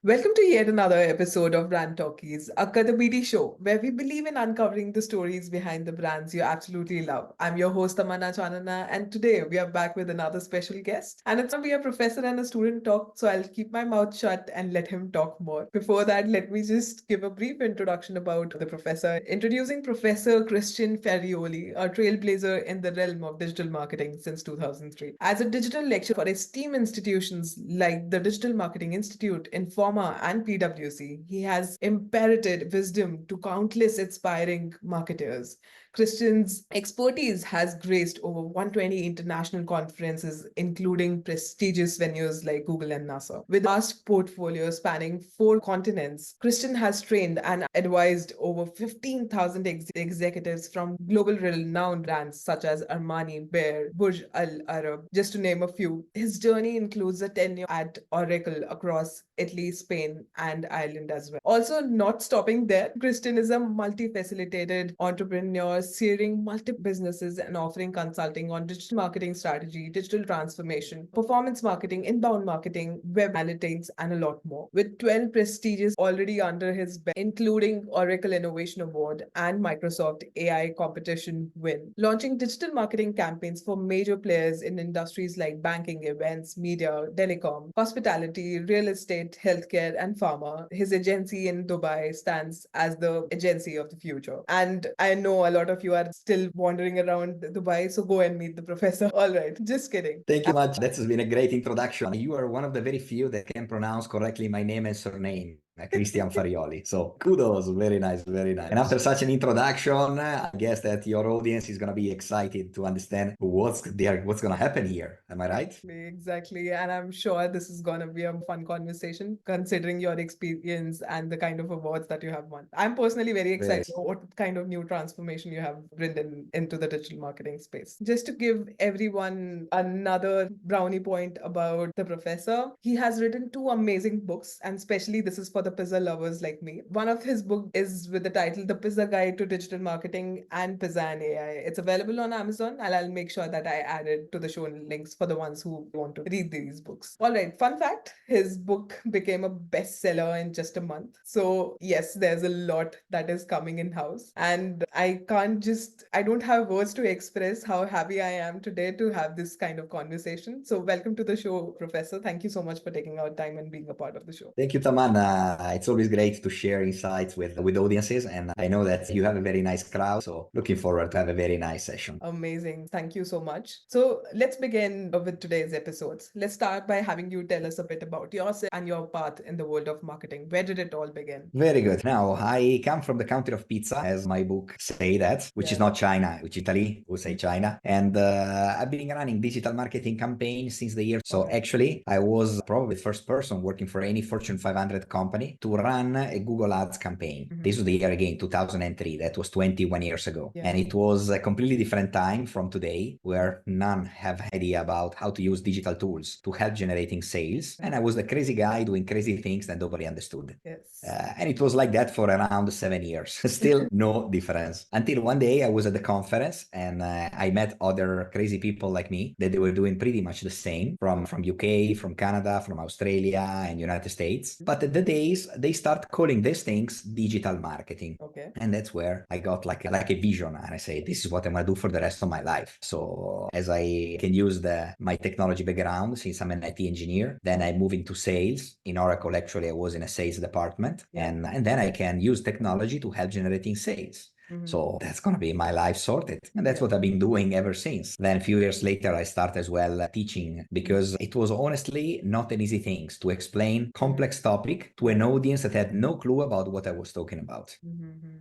Welcome to yet another episode of Brand Talkies, a Kadabidi show where we believe in uncovering the stories behind the brands you absolutely love. I'm your host, Tamanna Chanana, and today we are back with another special guest. And it's going to be a professor and a student talk, so I'll keep my mouth shut and let him talk more. Before that, let me just give a brief introduction about the professor. Introducing Professor Christian Farioli, a trailblazer in the realm of digital marketing since 2003. As a digital lecturer for esteemed institutions like the Digital Marketing Institute, Informa, and PwC, he has imparted wisdom to countless aspiring marketers. Christian's expertise has graced over 120 international conferences, including prestigious venues like Google and NASA. With a vast portfolio spanning 4 continents, Christian has trained and advised over 15,000 executives from global renowned brands such as Armani, Bear, Burj Al Arab, just to name a few. His journey includes a tenure at Oracle across Italy, Spain, and Ireland as well. Also, not stopping there, Christian is a multi-facilitated entrepreneur, steering multiple businesses and offering consulting on digital marketing strategy, digital transformation, performance marketing, inbound marketing, web analytics, and a lot more. With 12 prestigious already under his belt, including Oracle Innovation Award and Microsoft AI competition win. Launching digital marketing campaigns for major players in industries like banking, events, media, telecom, hospitality, real estate, healthcare, and pharma. His agency in Dubai stands as the agency of the future. And I know a lot of you are still wandering around Dubai, so go and meet the professor. All right, just kidding. Thank you much. That has been a great introduction. You are one of the very few that can pronounce correctly my name and surname. Christian Farioli. So kudos, very nice, very nice. And after such an introduction, I guess that your audience is going to be excited to understand what's going to happen here. Am I right? Exactly. And I'm sure this is going to be a fun conversation considering your experience and the kind of awards that you have won. I'm personally very excited what kind of new transformation you have brought into the digital marketing space. Just to give everyone another brownie point about the professor, he has written 2 amazing books, and especially this is for the pizza lovers like me. One of his books is with the title The Pizza Guide to Digital Marketing and Pizza and AI. It's available on Amazon, and I'll make sure that I add it to the show links for the ones who want to read these books. All right, fun fact, his book became a bestseller in just a month. So yes, there's a lot that is coming in house, and I don't have words to express how happy I am today to have this kind of conversation. So welcome to the show, Professor. Thank you so much for taking our time and being a part of the show. Thank you, Tamanna. It's always great to share insights with audiences, and I know that you have a very nice crowd, so looking forward to have a very nice session. Amazing. Thank you so much. So let's begin with today's episodes. Let's start by having you tell us a bit about yourself and your path in the world of marketing. Where did it all begin? Very good. Now, I come from the country of pizza, as my book say that, which is not China, which Italy would say China. And I've been running digital marketing campaigns since the year. So actually, I was probably the first person working for any Fortune 500 company to run a Google Ads campaign. This was the year again, 2003. That was 21 years ago. And it was a completely different time from today, where none have idea about how to use digital tools to help generating sales. And I was the crazy guy doing crazy things that nobody understood. And it was like that for around 7 years. Still no difference. Until one day I was at the conference and I met other crazy people like me that they were doing pretty much the same from UK, from Canada, from Australia and United States. But the days they start calling these things digital marketing. And that's where I got like a vision, and I say, this is what I'm going to do for the rest of my life. So as I can use my technology background, since I'm an IT engineer, then I move into sales. In Oracle, actually, I was in a sales department. And then I can use technology to help generating sales. So that's going to be my life sorted. And that's what I've been doing ever since. Then a few years later, I started as well teaching, because it was honestly not an easy thing to explain complex topic to an audience that had no clue about what I was talking about.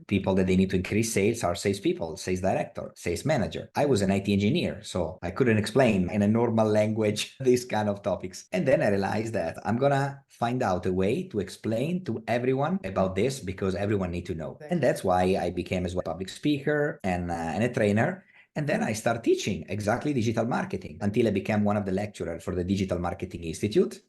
People that they need to increase sales are salespeople, sales director, sales manager. I was an IT engineer, so I couldn't explain in a normal language these kind of topics. And then I realized that I'm going to find out a way to explain to everyone about this, because everyone needs to know. And that's why I became as well a public speaker and a trainer. And then I started teaching exactly digital marketing until I became one of the lecturers for the Digital Marketing Institute.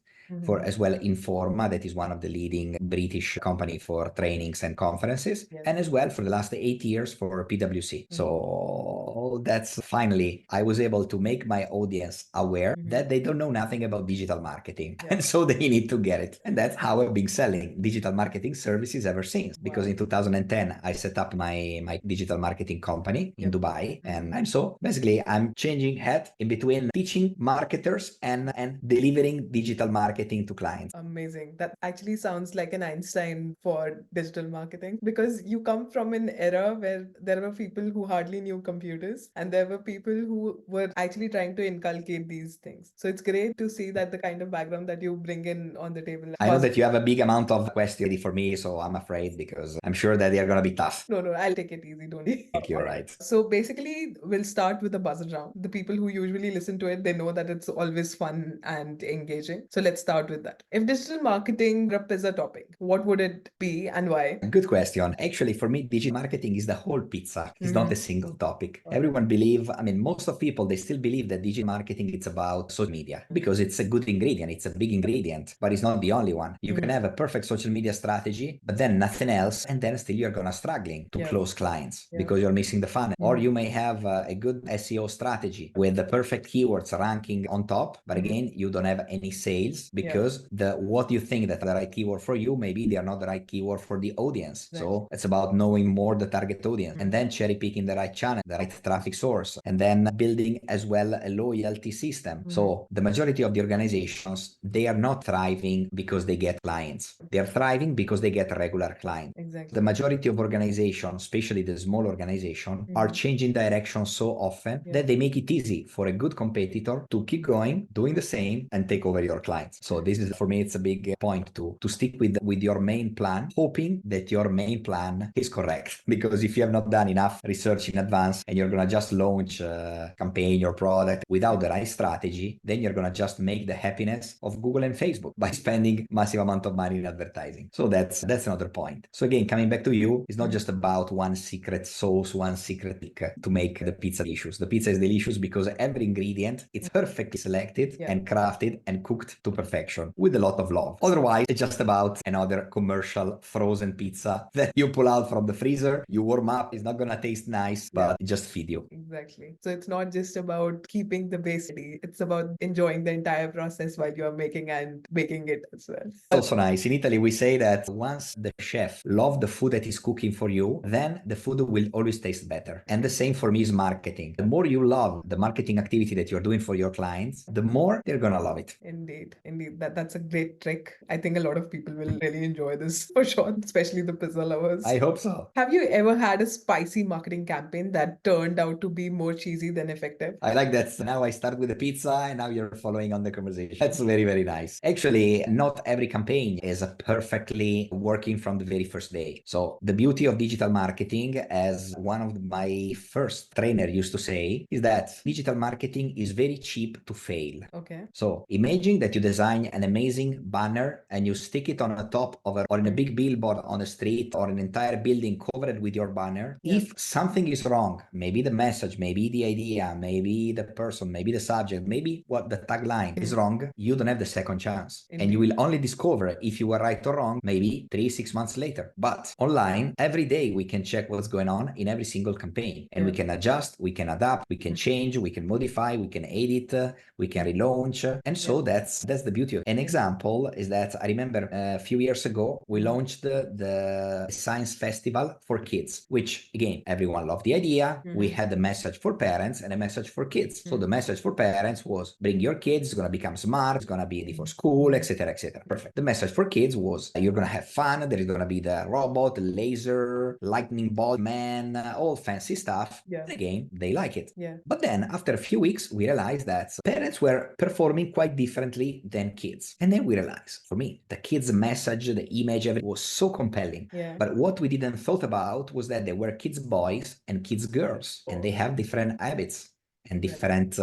For as well Informa, that is one of the leading British company for trainings and conferences, and as well for the last 8 years for PwC. So So that's finally, I was able to make my audience aware that they don't know nothing about digital marketing. Yeah. And so they need to get it. And that's how I've been selling digital marketing services ever since. Because in 2010, I set up my digital marketing company in Dubai. And so basically I'm changing hat in between teaching marketers and delivering digital marketing to clients. Amazing. That actually sounds like an Einstein for digital marketing, because you come from an era where there were people who hardly knew computers and there were people who were actually trying to inculcate these things. So it's great to see that the kind of background that you bring in on the table. I know that you have a big amount of questions ready for me, so I'm afraid because I'm sure that they are going to be tough. No, I'll take it easy, don't you? Thank you, all right. So basically, we'll start with the buzzer round. The people who usually listen to it, they know that it's always fun and engaging. So let's start with that. If digital marketing is a topic, what would it be and why? Good question. Actually, for me, digital marketing is the whole pizza. It's not a single topic. Everyone believe, I mean, most of people, they still believe that digital marketing, it's about social media because it's a good ingredient. It's a big ingredient, but it's not the only one. You can have a perfect social media strategy, but then nothing else. And then still you're going to struggling to close clients because you're missing the funnel. Or you may have a good SEO strategy with the perfect keywords ranking on top, but again, you don't have any sales because what you think that the right keyword for you, maybe they are not the right keyword for the audience. So it's about knowing more the target audience and then cherry picking the right channel, the right traffic source, and then building as well a loyalty system. So the majority of the organizations, they are not thriving because they get clients. They are thriving because they get regular clients. Exactly. The majority of organizations, especially the small organizations, are changing direction so often that they make it easy for a good competitor to keep going, doing the same, and take over your clients. So this is, for me, it's a big point to stick with your main plan, hoping that your main plan is correct. Because if you have not done enough research in advance and you're going to just launch a campaign or product without the right strategy, then you're going to just make the happiness of Google and Facebook by spending massive amount of money in advertising. So that's another point. So again, coming back to you, it's not just about one secret sauce, one secret trick to make the pizza delicious. The pizza is delicious because every ingredient is perfectly selected and crafted and cooked to perfection with a lot of love. Otherwise, it's just about another commercial frozen pizza that you pull out from the freezer, you warm up. It's not going to taste nice, but it just feed you. Exactly. So it's not just about keeping the base ready. It's about enjoying the entire process while you are making and baking it as well. It's also nice. In Italy, we say that once the chef loves the food that he's cooking for you, then the food will always taste better. And the same for me is marketing. The more you love the marketing activity that you're doing for your clients, the more they're going to love it. Indeed. That's a great trick. I think a lot of people will really enjoy this for sure, especially the pizza lovers. I hope so. Have you ever had a spicy marketing campaign that turned out to be more cheesy than effective? I like that. So now I start with the pizza and now you're following on the conversation. That's very, very nice. Actually, not every campaign is perfectly working from the very first day. So the beauty of digital marketing, as one of my first trainer used to say, is that digital marketing is very cheap to fail. Okay. So imagine that you design an amazing banner and you stick it on the top of or in a big billboard on a street or an entire building covered with your banner. If something is wrong, maybe the message, maybe the idea, maybe the person, maybe the subject, maybe what the tagline is wrong, you don't have the second chance. And you will only discover if you were right or wrong, maybe 3-6 months later. But online, every day we can check what's going on in every single campaign and we can adjust, we can adapt, we can change, we can modify, we can edit, we can relaunch. And so that's the beauty of it. An example is that I remember a few years ago, we launched the science festival for kids, which again, everyone loved the idea. We had a message for parents and a message for kids. So the message for parents was bring your kids, it's going to become smart, it's going to be ready for school, etc., etc. Perfect. The message for kids was you're going to have fun. There is going to be the robot, the laser, lightning bolt man, all fancy stuff. Again, they like it. But then after a few weeks, we realized that parents were performing quite differently than kids. And then we realized, for me, the kids' message, the image, everything was so compelling. But what we didn't thought about was that there were kids boys and kids girls, and they have different habits and different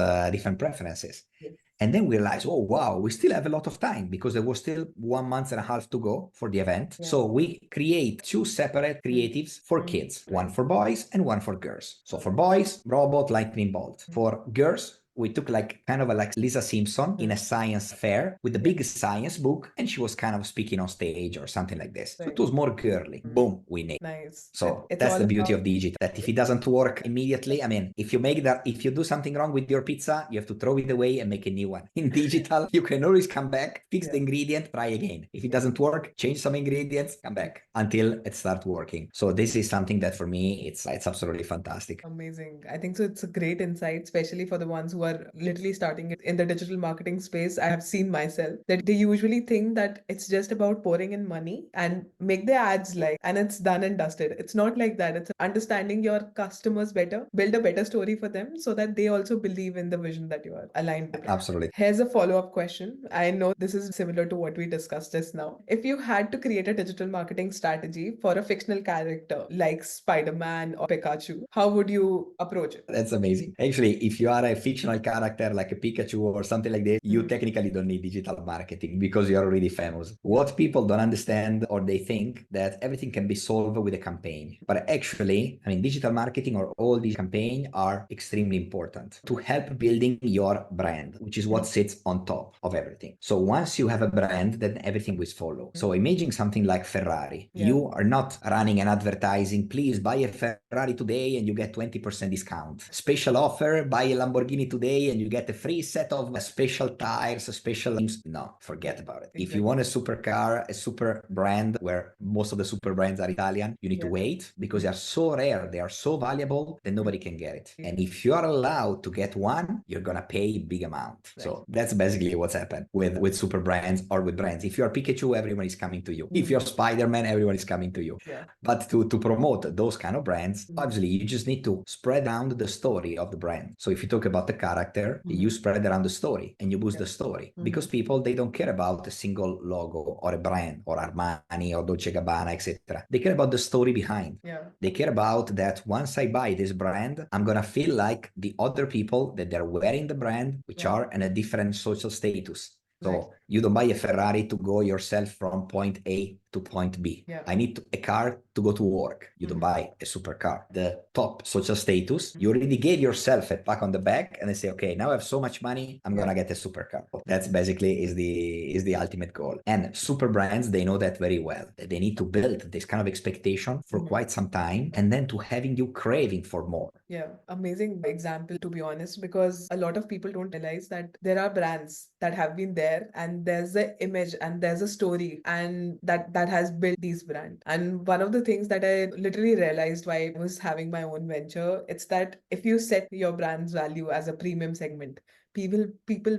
preferences. And then we realized, oh, wow, we still have a lot of time because there was still 1 month and a half to go for the event. So we create 2 separate creatives for kids, one for boys and one for girls. So for boys, robot, lightning bolt. For girls, we took like kind of a like Lisa Simpson in a science fair with the big science book, and she was kind of speaking on stage or something like this. So it was more girly. Boom, we nailed. Nice. So It's that's all the beauty about of digital, that if it doesn't work immediately, I mean, if you do something wrong with your pizza, you have to throw it away and make a new one. In digital, you can always come back, fix the ingredient, try again. If it doesn't work, change some ingredients, come back until it starts working. So this is something that for me, it's absolutely fantastic. amazing. I think so. It's a great insight, especially for the ones who are literally starting in the digital marketing space. I have seen myself that they usually think that it's just about pouring in money and make their ads like, and it's done and dusted. It's not like that. It's understanding your customers better, build a better story for them so that they also believe in the vision that you are aligned with. Absolutely. Here's a follow-up question. I know this is similar to what we discussed just now. If you had to create a digital marketing strategy for a fictional character like Spider-Man or Pikachu, how would you approach it? That's amazing. Actually, if you are a fictional character like a Pikachu or something like this, you technically don't need digital marketing because you're already famous. What people don't understand, or they think that everything can be solved with a campaign. But actually, I mean, digital marketing or all these campaigns are extremely important to help building your brand, which is what sits on top of everything. So once you have a brand, then everything will follow. So imagine something like Ferrari. You are not running an advertising, please buy a Ferrari today and you get 20% discount. Special offer, buy a Lamborghini today and you get a free set of special tires, special things. No, forget about it. If you want a supercar, a super brand, where most of the super brands are Italian, you need to wait because they are so rare, they are so valuable that nobody can get it. And if you are allowed to get one, you're gonna pay a big amount. So that's basically what's happened with super brands or with brands. If you're Pikachu, everyone is coming to you. If you're Spider-Man, everyone is coming to you. But to promote those kind of brands, obviously you just need to spread around the story of the brand. So if you talk about the character, you spread around the story and you boost the story because people, they don't care about a single logo or a brand or Armani or Dolce Gabbana, etc. They care about the story behind. They care about that once I buy this brand, I'm gonna feel like the other people that they're wearing the brand, which are in a different social status. So you don't buy a Ferrari to go yourself from point A to point B. I need a car to go to work. You don't buy a supercar. The top social status, you already gave yourself a pat on the back and they say, okay, now I have so much money, I'm gonna get a supercar. That's basically is the ultimate goal. And super brands, they know that very well. They need to build this kind of expectation for quite some time and then to having you craving for more. Yeah, amazing example, to be honest, because a lot of people don't realize that there are brands that have been there and there's an image and there's a story and that has built these brands. And one of the things that I literally realized while I was having my own venture, it's that if you set your brand's value as a premium segment, people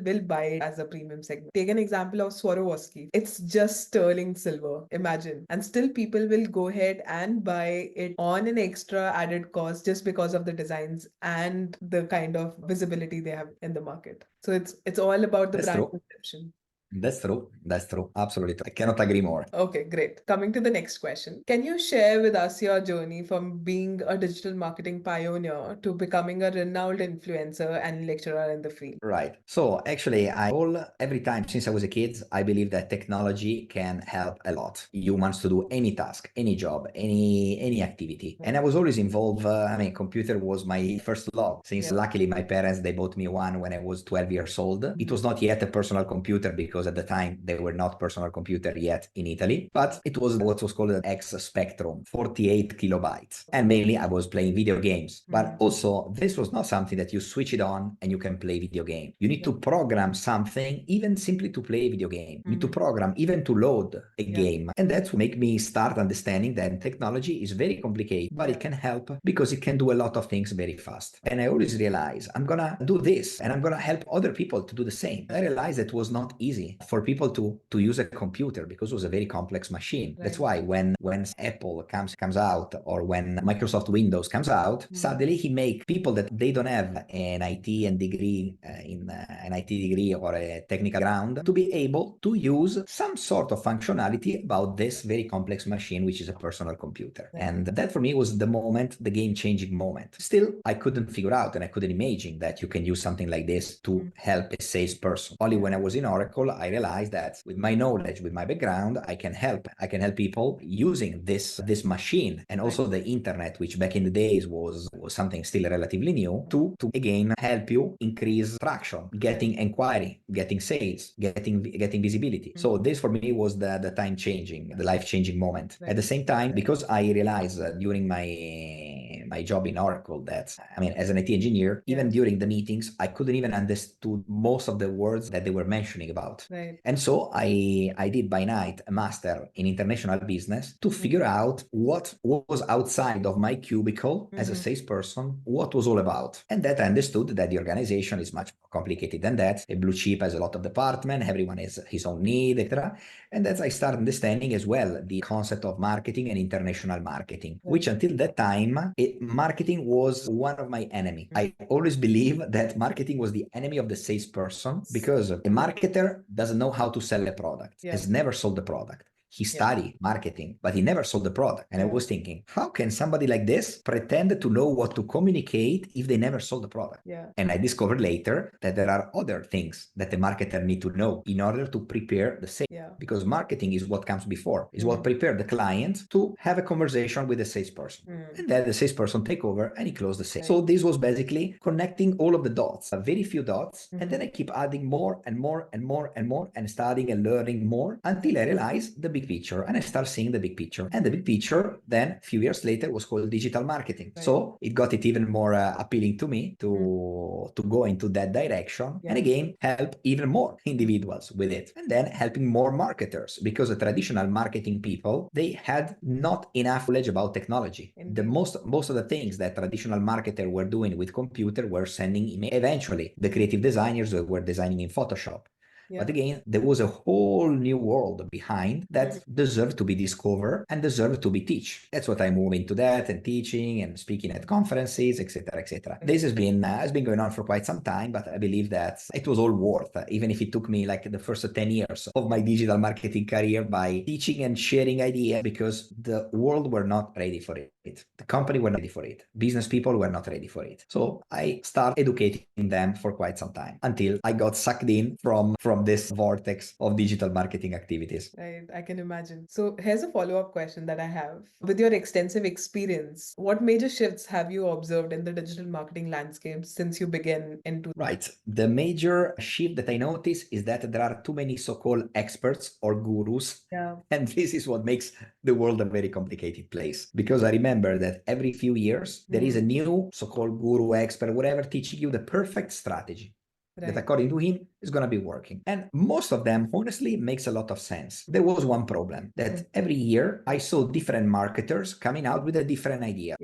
will buy it as a premium segment. Take an example of Swarovski. It's just sterling silver, imagine. And still people will go ahead and buy it on an extra added cost just because of the designs and the kind of visibility they have in the market. So it's all about the brand perception. That's true. That's true. Absolutely. I cannot agree more. Okay, great. Coming to the next question. Can you share with us your journey from being a digital marketing pioneer to becoming a renowned influencer and lecturer in the field? Right. So actually, every time since I was a kid, I believe that technology can help a lot humans to do any task, any job, any activity. And I was always involved. Computer was my first love. Since luckily my parents, they bought me one when I was 12 years old. It was not yet a personal computer because at the time they were not personal computer yet in Italy, but it was what was called an X Spectrum, 48 kilobytes. And mainly I was playing video games. But also this was not something that you switch it on and you can play video game. You need to program something, even simply to play a video game. You need to program even to load a game. And that's what made me start understanding that technology is very complicated, but it can help because it can do a lot of things very fast. And I always realize I'm gonna do this and I'm gonna help other people to do the same. I realized it was not easy for people to use a computer because it was a very complex machine. That's why when Apple comes out or when Microsoft Windows comes out, suddenly he make people that they don't have an IT and degree an IT degree or a technical ground to be able to use some sort of functionality about this very complex machine, which is a personal computer. And that for me was the moment, the game-changing moment. Still, I couldn't figure out and I couldn't imagine that you can use something like this to help a salesperson. Only when I was in Oracle, I realized that with my knowledge, with my background, I can help people using this machine, and also the internet, which back in the days was something still relatively new, to again help you increase traction, getting inquiry, getting sales, getting visibility. So this for me was the time changing, the life changing moment. At the same time, because I realized during my job in Oracle that, I mean, as an IT engineer, even during the meetings, I couldn't even understood most of the words that they were mentioning about. And so I did by night a master in international business to figure out what was outside of my cubicle as a salesperson, what was all about. And that I understood that the organization is much more complicated than that. A blue chip has a lot of departments, everyone has his own need, etc. And that's I started understanding as well the concept of marketing and international marketing, which until that time, marketing was one of my enemy. I always believe that marketing was the enemy of the salesperson, because a marketer doesn't know how to sell a product, has never sold a product. He studied marketing, but he never sold the product. And I was thinking, how can somebody like this pretend to know what to communicate if they never sold the product? And I discovered later that there are other things that the marketer need to know in order to prepare the sale. Because marketing is what comes before, is what prepared the client to have a conversation with the salesperson. And then the salesperson take over and he closed the sale. So this was basically connecting all of the dots, a very few dots. And then I keep adding more and more and more and more, and studying and learning more until I realized the big picture, and I start seeing the big picture. And the big picture then a few years later was called digital marketing. So it got it even more appealing to me to go into that direction, and again help even more individuals with it, and then helping more marketers, because the traditional marketing people, they had not enough knowledge about technology. The most of the things that traditional marketers were doing with computer were sending email. Eventually the creative designers were designing in Photoshop. But again, there was a whole new world behind that deserved to be discovered and deserved to be taught. That's what I move into, that and teaching and speaking at conferences, etc., etc. This has been going on for quite some time, but I believe that it was all worth, even if it took me like the first 10 years of my digital marketing career, by teaching and sharing ideas, because the world were not ready for it. The company were not ready for it. Business people were not ready for it. So I started educating them for quite some time until I got sucked in from this vortex of digital marketing activities. Right, I can imagine. So here's a follow-up question that I have. With your extensive experience, what major shifts have you observed in the digital marketing landscape since you began into? Right. The major shift that I notice is that there are too many so-called experts or gurus. And this is what makes the world a very complicated place. Because I remember that every few years, there is a new so-called guru, expert, whatever, teaching you the perfect strategy. That according to him is going to be working. And most of them, honestly, makes a lot of sense. There was one problem, that every year I saw different marketers coming out with a different idea.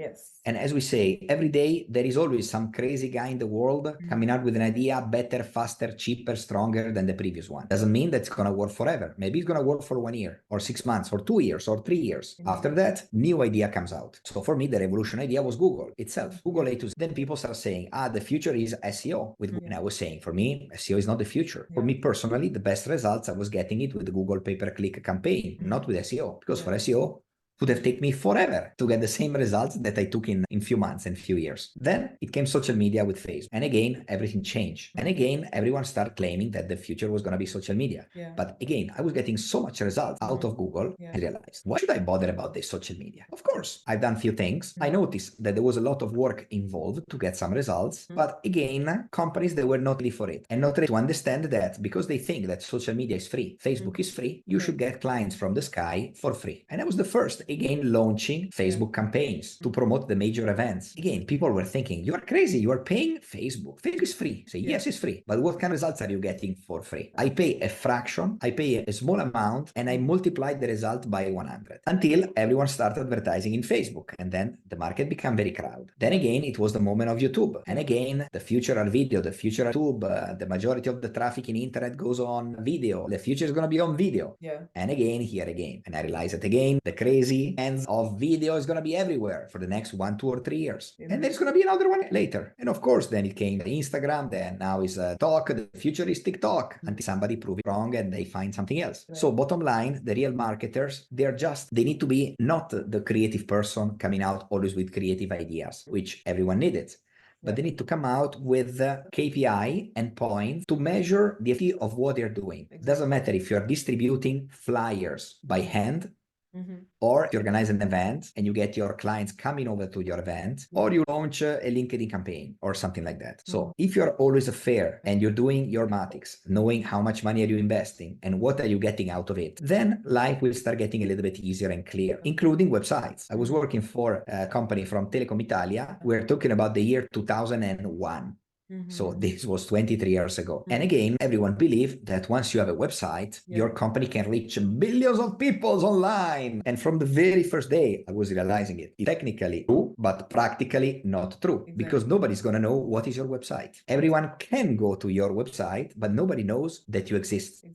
And as we say, every day there is always some crazy guy in the world coming out with an idea better, faster, cheaper, stronger than the previous one. Doesn't mean that's going to work forever. Maybe it's going to work for 1 year or 6 months or 2 years or 3 years. After that, new idea comes out. So for me, the revolution idea was Google itself. Google A to Z. Then people start saying, the future is SEO with Google. And I was saying, for me, SEO is not the future. For me personally, the best results I was getting it with the Google pay-per-click campaign, not with SEO. Because for SEO, would have taken me forever to get the same results that I took in few months and few years. Then it came social media with Facebook. And again, everything changed. And again, everyone started claiming that the future was going to be social media. But again, I was getting so much results out of Google, I realized, why should I bother about this social media? Of course, I've done few things. I noticed that there was a lot of work involved to get some results. But again, companies, they were not ready for it. And not ready to understand that because they think that social media is free, Facebook is free, you should get clients from the sky for free. And I was the first, again, launching Facebook campaigns to promote the major events. Again, people were thinking, you are crazy, you are paying Facebook. Facebook is free. Say, yes, it's free. But what kind of results are you getting for free? I pay a fraction, I pay a small amount, and I multiply the result by 100 until everyone started advertising in Facebook. And then the market became very crowded. Then again, it was the moment of YouTube. And again, the future are video, the future are YouTube. The majority of the traffic in internet goes on video. The future is going to be on video. And again, here again. And I realized that again, the crazy ends of video is going to be everywhere for the next 1, 2, or 3 years. And there's going to be another one later. And of course, then it came Instagram, then now is Talk, the future is TikTok, until somebody prove it wrong and they find something else. So bottom line, the real marketers, they need to be not the creative person coming out always with creative ideas, which everyone needed. but they need to come out with a KPI and points to measure the effect of what they're doing. It doesn't matter if you're distributing flyers by hand, or you organize an event and you get your clients coming over to your event, or you launch a LinkedIn campaign or something like that. So if you're always fair and you're doing your mathematics, knowing how much money are you investing and what are you getting out of it, then life will start getting a little bit easier and clear, including websites. I was working for a company from Telecom Italia. We're talking about the year 2001. So this was 23 years ago. And again, everyone believed that once you have a website, your company can reach billions of people online. And from the very first day, I was realizing it. It's technically true, but practically not true, because nobody's going to know what is your website. Everyone can go to your website, but nobody knows that you exist.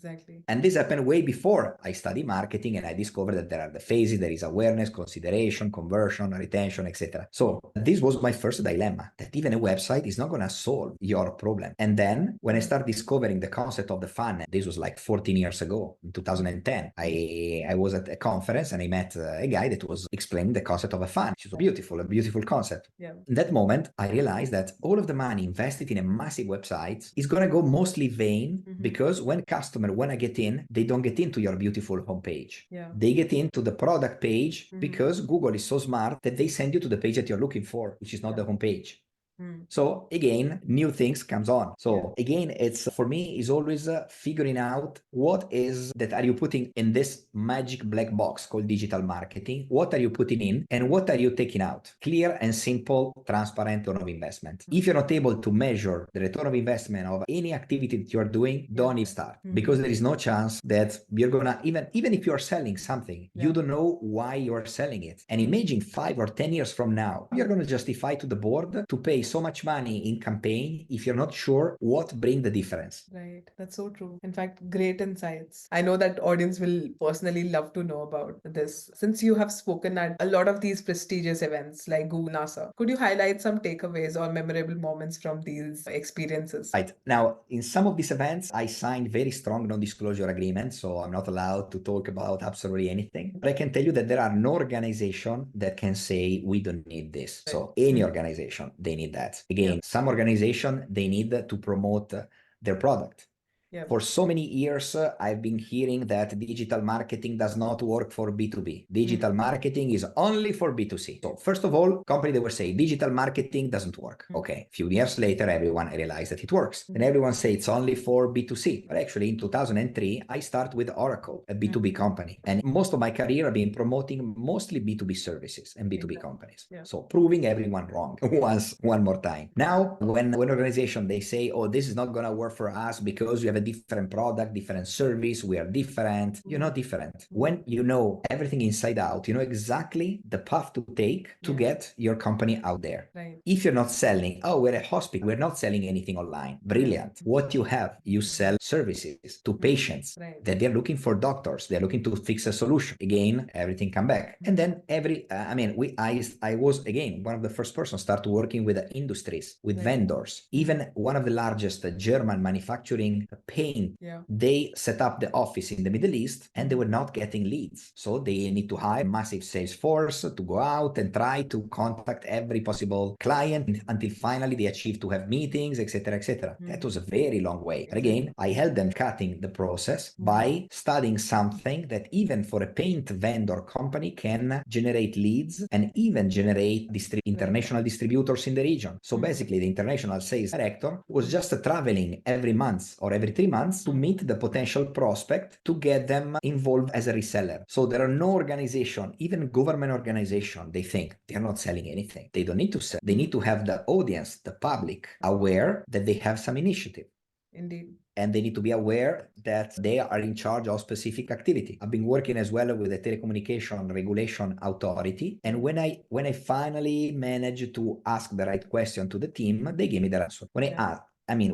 And this happened way before I studied marketing, and I discovered that there are the phases. There is awareness, consideration, conversion, retention, etc. So this was my first dilemma, that even a website is not going to solve your problem. And then when I started discovering the concept of the funnel, this was like 14 years ago, in 2010, I was at a conference and I met a guy that was explaining the concept of a funnel, which is a beautiful concept. In that moment, I realized that all of the money invested in a massive website is going to go mostly vain, because when customer want to get in, they don't get into your beautiful homepage. They get into the product page, because Google is so smart that they send you to the page that you're looking for, which is not the homepage. So again, new things comes on. So again, it's for me is always figuring out what is that are you putting in this magic black box called digital marketing? What are you putting in and what are you taking out? Clear and simple, transparent return of investment. If you're not able to measure the return of investment of any activity that you're doing, don't even start, because there is no chance that you're gonna even if you're selling something, you don't know why you're selling it. And imagine 5 or 10 years from now, you're gonna justify to the board to pay so much money in campaign if you're not sure what bring the difference. Right. That's so true. In fact, great insights. I know that audience will personally love to know about this. Since you have spoken at a lot of these prestigious events like Google, NASA, could you highlight some takeaways or memorable moments from these experiences? Right. Now, in some of these events, I signed very strong non-disclosure agreements, so I'm not allowed to talk about absolutely anything. But I can tell you that there are no organization that can say we don't need this. So any organization, they need that. Again, some organization, they need to promote their product. For so many years, I've been hearing that digital marketing does not work for B2B. Digital marketing is only for B2C. So first of all, company they will say digital marketing doesn't work. Okay, a few years later, everyone realized that it works. And everyone say it's only for B2C. But actually in 2003, I started with Oracle, a B2B company. And most of my career I've been promoting mostly B2B services and B2B companies. So proving everyone wrong one more time. Now, when organization, they say, oh, this is not going to work for us because you have a different product, different service, we are different. You're not different. When you know everything inside out, you know exactly the path to take to get your company out there. If you're not selling, oh, we're a hospital, we're not selling anything online. Brilliant. What you have, you sell services to patients that they're looking for doctors, they're looking to fix a solution. Again, everything come back. And then I was again one of the first persons start working with the industries, with vendors. Even one of the largest German manufacturing paint, they set up the office in the Middle East and they were not getting leads. So they need to hire a massive sales force to go out and try to contact every possible client until finally they achieve to have meetings, etc., etc. That was a very long way. But again, I helped them cutting the process by studying something that even for a paint vendor company can generate leads and even generate international distributors in the region. So basically the international sales director was just traveling every month or every 3 months to meet the potential prospect to get them involved as a reseller. So there are no organization, even government organization, they think they're not selling anything. They don't need to sell. They need to have the audience, the public, aware that they have some initiative. Indeed. And they need to be aware that they are in charge of specific activity. I've been working as well with the Telecommunication Regulation Authority. And when I finally managed to ask the right question to the team, they gave me the answer. When I asked,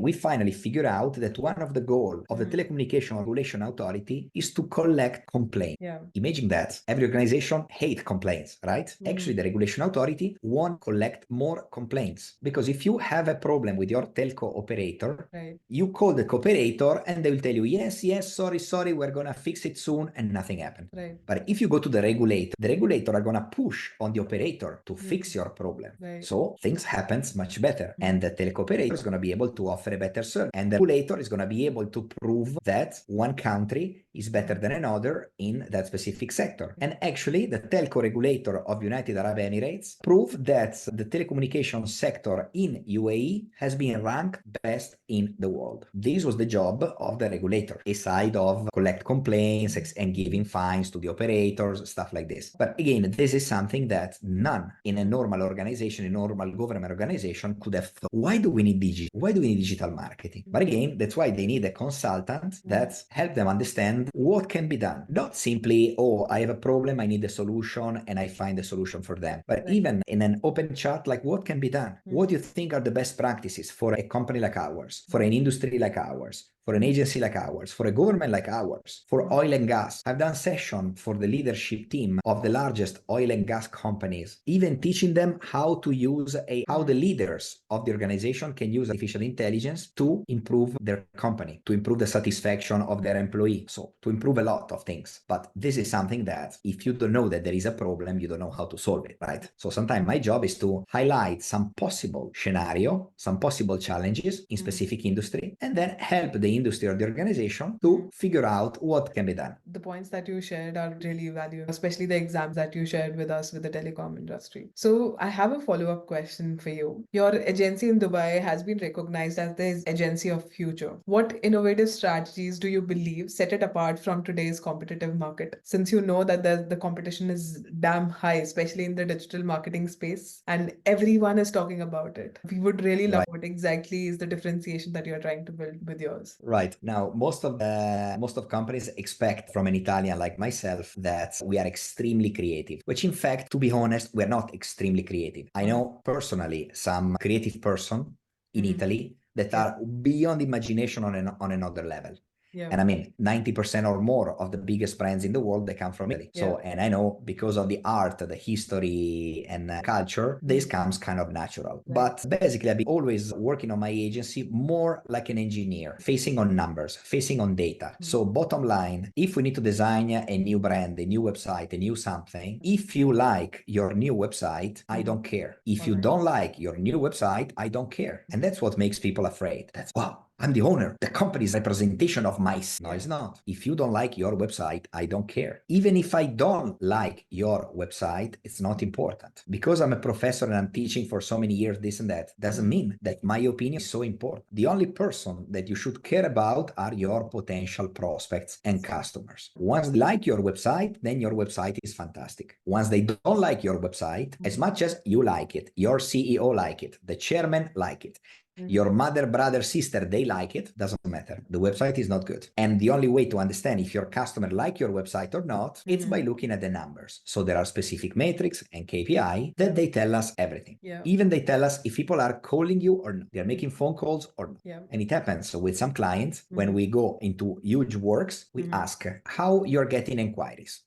we finally figured out that one of the goals of the Telecommunication Regulation Authority is to collect complaints. Yeah. Imagine that every organization hates complaints, right? Actually, the regulation authority won't collect more complaints, because if you have a problem with your telco operator, Right. you call the operator and they will tell you, yes, sorry, we're going to fix it soon, and nothing happened. Right. But if you go to the regulator are going to push on the operator to fix your problem. Right. So things happens much better, and the telco operator is going to be able to offer a better service, and the regulator is going to be able to prove that one country is better than another in that specific sector. And actually, the telco regulator of United Arab Emirates proved that the telecommunication sector in UAE has been ranked best in the world. This was the job of the regulator, aside of collect complaints and giving fines to the operators, stuff like this. But again, this is something that none in a normal organization, a normal government organization could have thought. Why do we need digital? Why do we need digital marketing? But again, that's why they need a consultant that help them understand what can be done. Not simply, oh, I have a problem, I need a solution, and I find a solution for them. But even in an open chat, like what can be done? What do you think are the best practices for a company like ours, for an industry like ours, for an agency like ours, for a government like ours, for oil and gas? I've done session for the leadership team of the largest oil and gas companies, even teaching them how to use how the leaders of the organization can use artificial intelligence to improve their company, to improve the satisfaction of their employee. So to improve a lot of things. But this is something that if you don't know that there is a problem, you don't know how to solve it, right? So sometimes my job is to highlight some possible scenario, some possible challenges in specific industry, and then help the industry or the organization to figure out what can be done. The points that you shared are really valuable, especially the examples that you shared with us with the telecom industry. So I have a follow-up question for you. Your agency in Dubai has been recognized as the agency of future. What innovative strategies do you believe set it apart from today's competitive market? Since you know that the competition is damn high, especially in the digital marketing space, and everyone is talking about it. We would really love what exactly is the differentiation that you're trying to build with yours. Right. Now, most of companies expect from an Italian like myself that we are extremely creative, which in fact, to be honest, we're not extremely creative. I know personally some creative person in Italy that are beyond imagination on another level. Yeah. And I mean, 90% or more of the biggest brands in the world, they come from Italy. So, and I know because of the art, the history and culture, this comes kind of natural. But basically, I've been always working on my agency more like an engineer, facing on numbers, facing on data. So bottom line, if we need to design a new brand, a new website, a new something, if you like your new website, I don't care. If you don't like your new website, I don't care. And that's what makes people afraid. That's, wow, I'm the owner. The company's representation of my... No, it's not. If you don't like your website, I don't care. Even if I don't like your website, it's not important. Because I'm a professor and I'm teaching for so many years, this and that, doesn't mean that my opinion is so important. The only person that you should care about are your potential prospects and customers. Once they like your website, then your website is fantastic. Once they don't like your website, as much as you like it, your CEO like it, the chairman like it, your mother, brother, sister, they like it, doesn't matter. The website is not good. And the only way to understand if your customer like your website or not, it's by looking at the numbers. So there are specific metrics and KPI that they tell us everything. Even they tell us if people are calling you or not, they're making phone calls or not. And it happens. So with some clients, when we go into huge works, we ask how you're getting inquiries.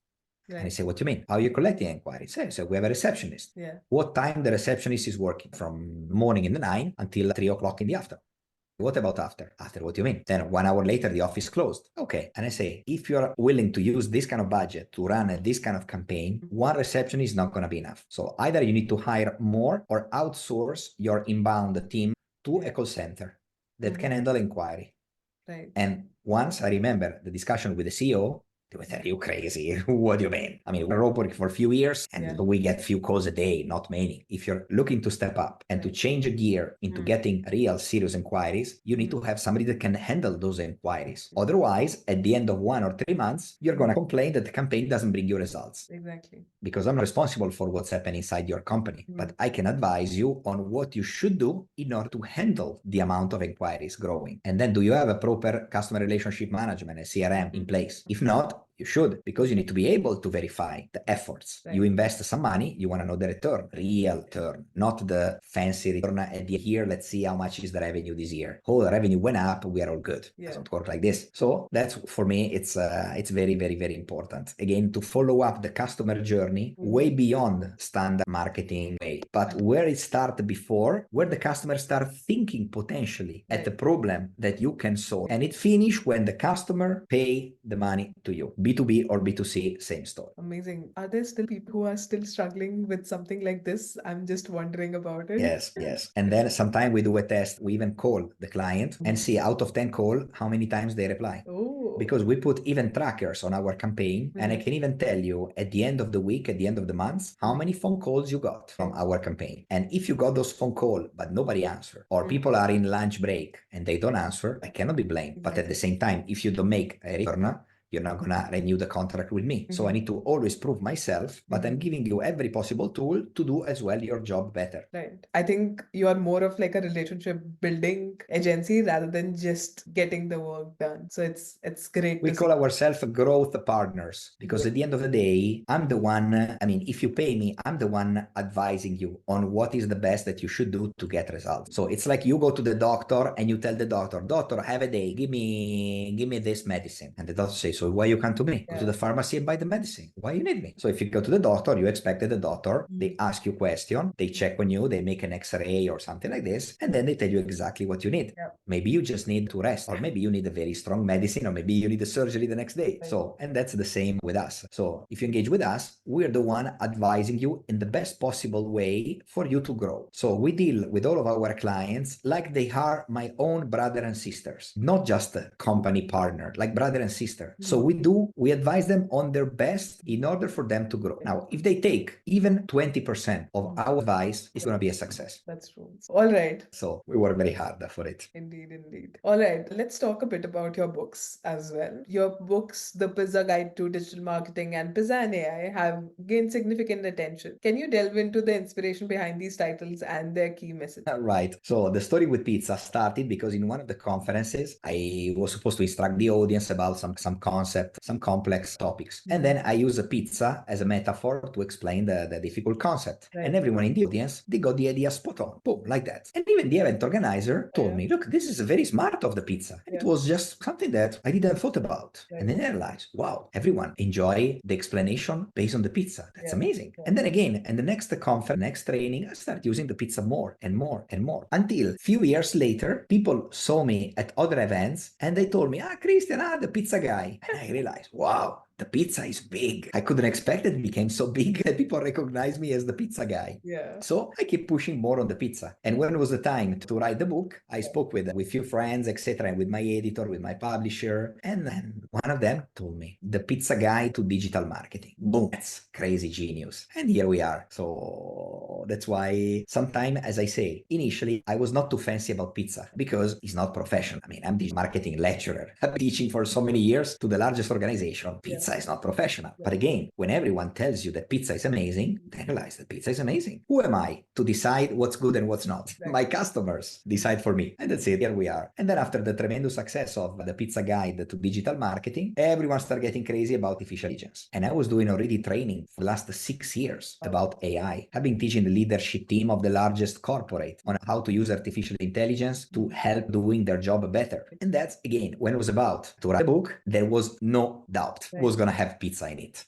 And I say, what do you mean? How are you collecting inquiries? So we have a receptionist. What time the receptionist is working? From morning in the 9 until 3 o'clock in the afternoon. What about after? After, what do you mean? Then 1 hour later, the office closed. Okay. And I say, if you're willing to use this kind of budget to run this kind of campaign, one receptionist is not going to be enough. So either you need to hire more or outsource your inbound team to a call center that can handle inquiry. And once I remember the discussion with the CEO, they were, are you crazy? What do you mean? I mean, we're working for a few years and we get few calls a day, not many. If you're looking to step up and to change a gear into getting real serious inquiries, you need to have somebody that can handle those inquiries. Otherwise, at the end of 1 or 3 months, you're going to complain that the campaign doesn't bring you results. Exactly. Because I'm not responsible for what's happening inside your company, but I can advise you on what you should do in order to handle the amount of inquiries growing. And then do you have a proper customer relationship management, a CRM in place? If not, You should, because you need to be able to verify the efforts. Right. You invest some money, you want to know the return, real return, not the fancy return at the year. Let's see how much is the revenue this year. Oh, the revenue went up, we are all good. Yeah. Doesn't work like this. So that's, for me, it's very, very, very important. Again, to follow up the customer journey way beyond standard marketing way, but where it started before, where the customer start thinking potentially at the problem that you can solve, and it finish when the customer pay the money to you. B2B or B2C, same story. Amazing. Are there still people who are still struggling with something like this? I'm just wondering about it. Yes, yes. And then sometimes we do a test. We even call the client and see out of 10 call, how many times they reply. Oh. Because we put even trackers on our campaign, and I can even tell you at the end of the week, at the end of the month, how many phone calls you got from our campaign. And if you got those phone calls, but nobody answer, or people are in lunch break and they don't answer, I cannot be blamed. But at the same time, if you don't make a return, you're not gonna renew the contract with me. So I need to always prove myself, but I'm giving you every possible tool to do as well your job better. Right. I think you are more of like a relationship building agency rather than just getting the work done. So it's great. We call ourselves growth partners, because at the end of the day, I'm the one, I mean, if you pay me, I'm the one advising you on what is the best that you should do to get results. So it's like you go to the doctor and you tell the doctor, doctor, have a day, give me this medicine. And the doctor says, so why you come to me? Go to the pharmacy and buy the medicine. Why you need me? So if you go to the doctor, you expect that the doctor, they ask you question, they check on you, they make an X-ray or something like this, and then they tell you exactly what you need. Maybe you just need to rest, or maybe you need a very strong medicine, or maybe you need a surgery the next day. So, and that's the same with us. So if you engage with us, we're the one advising you in the best possible way for you to grow. So we deal with all of our clients like they are my own brother and sisters, not just a company partner, like brother and sister. So we advise them on their best in order for them to grow. Now, if they take even 20% of our advice, it's going to be a success. That's true. All right. So we work very hard for it. Indeed, indeed. All right, let's talk a bit about your books as well. Your books, The Pizza Guide to Digital Marketing and Pizza and AI, have gained significant attention. Can you delve into the inspiration behind these titles and their key message? Right. So the story with pizza started because in one of the conferences, I was supposed to instruct the audience about some concept, some complex topics. And then I use a pizza as a metaphor to explain the difficult concept. And everyone in the audience, they got the idea spot on. Boom, like that. And even the event organizer told me, look, this is very smart of the pizza. It was just something that I didn't thought about. And then I realized, wow, everyone enjoy the explanation based on the pizza. That's amazing. And then again, and the next conference, next training, I started using the pizza more and more and more, until a few years later, people saw me at other events and they told me, Christian, the pizza guy. And I realized, wow, the pizza is big. I couldn't expect it became so big that people recognize me as the pizza guy. So I keep pushing more on the pizza. And when it was the time to write the book, I spoke with few friends, etc., and with my editor, with my publisher. And then one of them told me, the pizza guide to digital marketing. Boom, that's crazy genius. And here we are. So that's why sometimes, as I say, initially, I was not too fancy about pizza because it's not professional. I mean, I'm the marketing lecturer. I've been teaching for so many years to the largest organization. Pizza is not professional. But again, when everyone tells you that pizza is amazing, they realize that pizza is amazing. Who am I to decide what's good and what's not? My customers decide for me. And that's it. Here we are. And then after the tremendous success of the pizza guide to digital marketing, everyone started getting crazy about artificial intelligence. And I was doing already training for the last 6 years about AI. I've been teaching the leadership team of the largest corporate on how to use artificial intelligence to help doing their job better. And that's, again, when it was about to write a book, there was no doubt it was going to have pizza in it.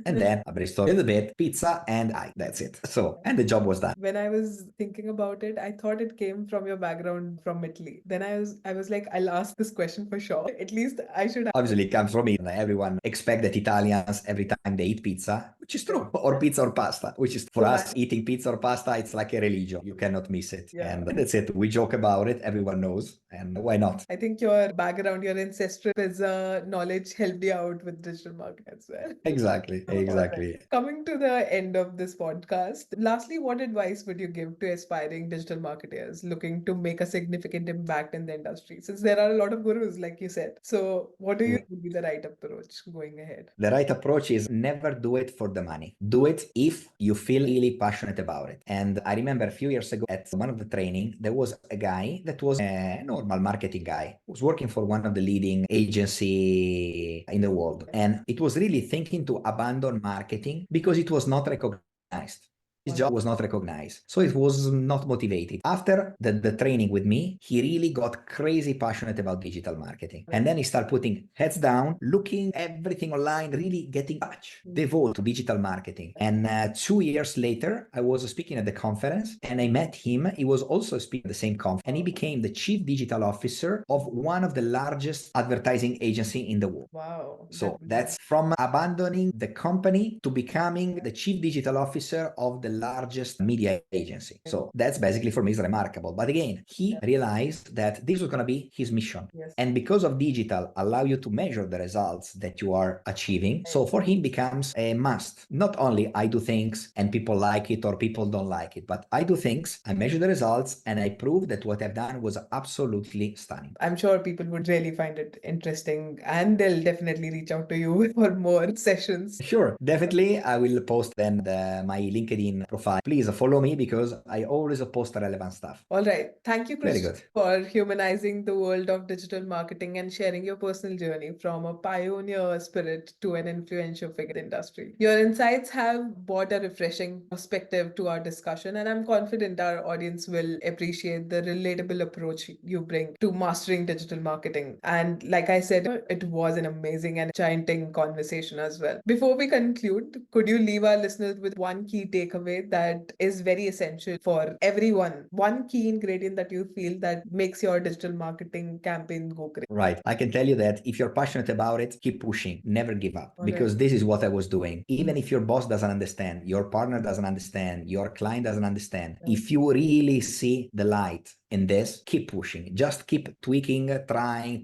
And then I brainstormed a little bit, pizza and I. That's it. So, and the job was done. When I was thinking about it, I thought it came from your background from Italy. Then I was like, I'll ask this question for sure. At least I should. Obviously, it comes from me. Everyone expect that Italians, every time they eat pizza, which is true, or pizza or pasta, which is for us, eating pizza or pasta, it's like a religion. You cannot miss it. And that's it. We joke about it. Everyone knows. And why not? I think your background, your ancestral pizza knowledge helped you out with digital marketing as well. Exactly. Exactly. Coming to the end of this podcast, lastly, what advice would you give to aspiring digital marketers looking to make a significant impact in the industry? Since there are a lot of gurus, like you said. So, what do you think would be the right approach going ahead? The right approach is never do it for the money. Do it if you feel really passionate about it. And I remember a few years ago at one of the training, there was a guy that was a normal marketing guy who was working for one of the leading agency in the world. And it was really thinking to abandon marketing because it was not recognized. His job was not recognized. So it was not motivated. After the training with me, he really got crazy passionate about digital marketing. And then he started putting heads down, looking everything online, really getting touch, devote to digital marketing. And 2 years later, I was speaking at the conference and I met him. He was also speaking at the same conference and he became the chief digital officer of one of the largest advertising agency in the world. Wow. So that's from abandoning the company to becoming the chief digital officer of the largest media agency. So that's basically for me is remarkable. But again, he realized that this was going to be his mission. Yes. And because of digital allow you to measure the results that you are achieving. So for him becomes a must. Not only I do things and people like it or people don't like it, but I do things, I measure the results and I prove that what I've done was absolutely stunning. I'm sure people would really find it interesting and they'll definitely reach out to you for more sessions. Sure, definitely. I will post then my LinkedIn profile. Please follow me because I always post relevant stuff. All right. Thank you, Very Christian, good. for humanizing the world of digital marketing and sharing your personal journey from a pioneer spirit to an influential figure in the industry. Your insights have brought a refreshing perspective to our discussion, and I'm confident our audience will appreciate the relatable approach you bring to mastering digital marketing. And like I said, it was an amazing and enchanting conversation as well. Before we conclude, could you leave our listeners with one key takeaway that is very essential for everyone? One key ingredient that you feel that makes your digital marketing campaign go great. Right. I can tell you that if you're passionate about it, keep pushing, never give up. All Because right. this is what I was doing. Even if your boss doesn't understand, your partner doesn't understand, your client doesn't understand, if you really see the light in this, keep pushing. Just keep tweaking, trying.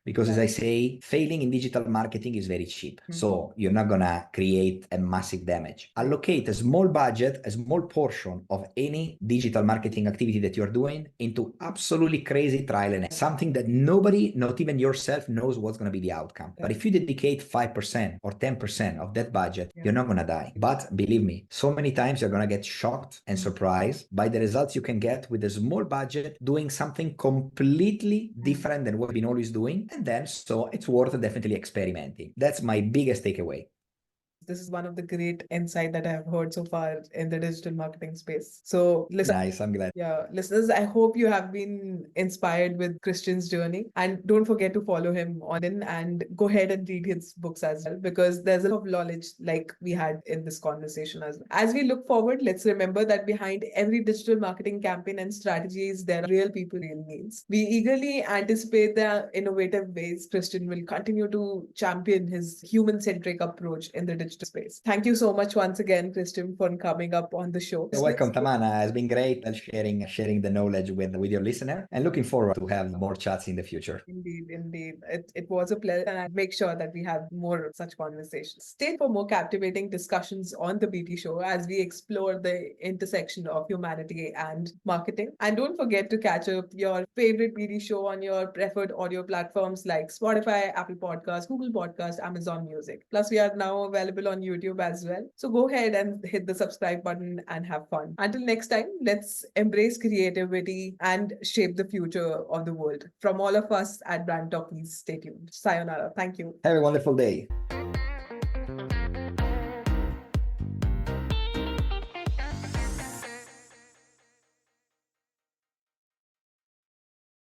Because as I say, failing in digital marketing is very cheap. So you're not gonna create a massive damage. Allocate a small budget, a small portion of any digital marketing activity that you're doing into absolutely crazy trial and error. Something that nobody, not even yourself, knows what's gonna be the outcome. But if you dedicate 5% or 10% of that budget, you're not gonna die. But believe me, so many times you're gonna get shocked and surprised by the results you can get with a small budget doing something completely different than what we've been always doing. And then so it's worth definitely experimenting. That's my biggest takeaway. This is one of the great insight that I have heard so far in the digital marketing space. So, Nice, I'm glad. yeah, listeners, I hope you have been inspired with Christian's journey. And don't forget to follow him on in and go ahead and read his books as well, because there's a lot of knowledge like we had in this conversation as well. As we look forward, let's remember that behind every digital marketing campaign and strategies, there are real people, real needs. We eagerly anticipate the innovative ways Christian will continue to champion his human-centric approach in the digital space. Thank you so much once again, Christian, for coming up on the show. You're welcome, Tamanna. It's been great sharing the knowledge with your listener and looking forward to have more chats in the future. Indeed, indeed. It was a pleasure, and I'll make sure that we have more such conversations. Stay for more captivating discussions on the BT Show as we explore the intersection of humanity and marketing. And don't forget to catch up your favorite BT Show on your preferred audio platforms like Spotify, Apple Podcasts, Google Podcasts, Amazon Music. Plus, we are now available on YouTube as well. So go ahead and hit the subscribe button and have fun. Until next time, let's embrace creativity and shape the future of the world. From all of us at Brand Talkies, stay tuned. Sayonara. Thank you. Have a wonderful day.